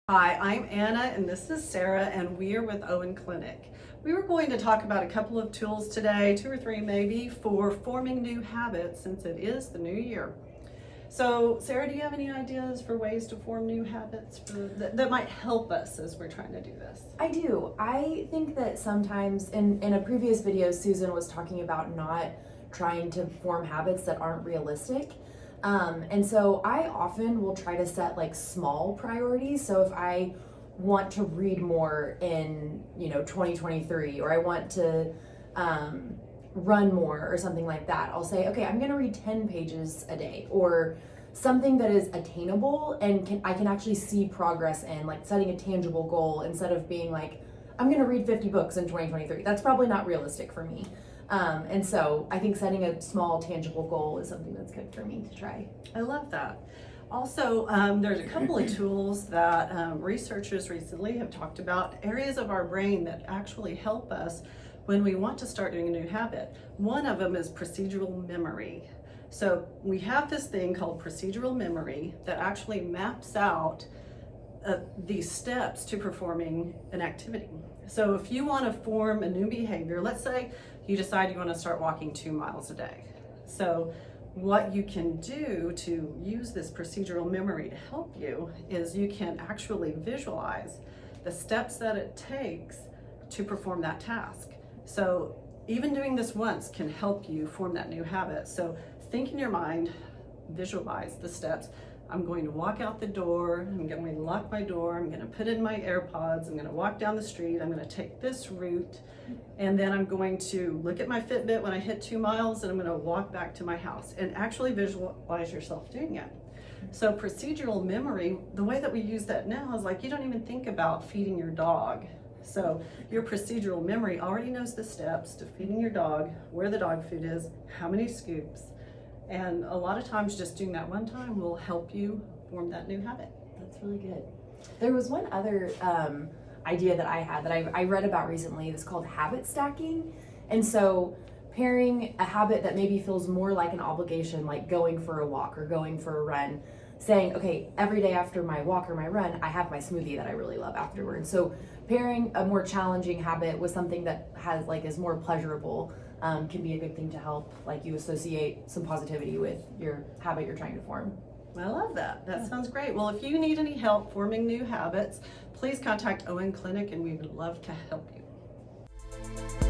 Hi, I'm Anna and this is Sarah, and we are with Owen Clinic. We were going to talk about a couple of tools today, 2 or 3 maybe, for forming new habits since it is the new year. So Sarah, do you have any ideas for ways to form new habits that might help us as we're trying to do this? I do. I think that sometimes in a previous video, Susan was talking about not trying to form habits that aren't realistic. And so I often will try to set like small priorities. So if I want to read more in 2023, or I want to run more or something like that, I'll say, okay, I'm going to read 10 pages a day, or something that is attainable and I can actually see progress in, like setting a tangible goal instead of being like, I'm going to read 50 books in 2023. That's probably not realistic for me. And so I think setting a small tangible goal is something that's good for me to try. I love that. Also, there's a couple of tools that researchers recently have talked about, areas of our brain that actually help us when we want to start doing a new habit. One of them is procedural memory. So we have this thing called procedural memory that actually maps out these steps to performing an activity. So if you want to form a new behavior, let's say you decide you want to start walking 2 miles a day. So what you can do to use this procedural memory to help you is you can actually visualize the steps that it takes to perform that task. So even doing this once can help you form that new habit. So think in your mind, visualize the steps. I'm going to walk out the door, I'm going to lock my door, I'm going to put in my AirPods, I'm going to walk down the street, I'm going to take this route, and then I'm going to look at my Fitbit when I hit 2 miles, and I'm going to walk back to my house, and actually visualize yourself doing it. So procedural memory, the way that we use that now is like you don't even think about feeding your dog. So your procedural memory already knows the steps to feeding your dog, where the dog food is, how many scoops. And a lot of times just doing that one time will help you form that new habit. That's really good. There was one other idea that I had that I read about recently. It's called habit stacking. And so pairing a habit that maybe feels more like an obligation, like going for a walk or going for a run, saying, okay, every day after my walk or my run, I have my smoothie that I really love afterwards. So pairing a more challenging habit with something that is more pleasurable can be a good thing to help, like you associate some positivity with your habit you're trying to form. I love that. That sounds great. Well, if you need any help forming new habits, please contact Owen Clinic and we would love to help you.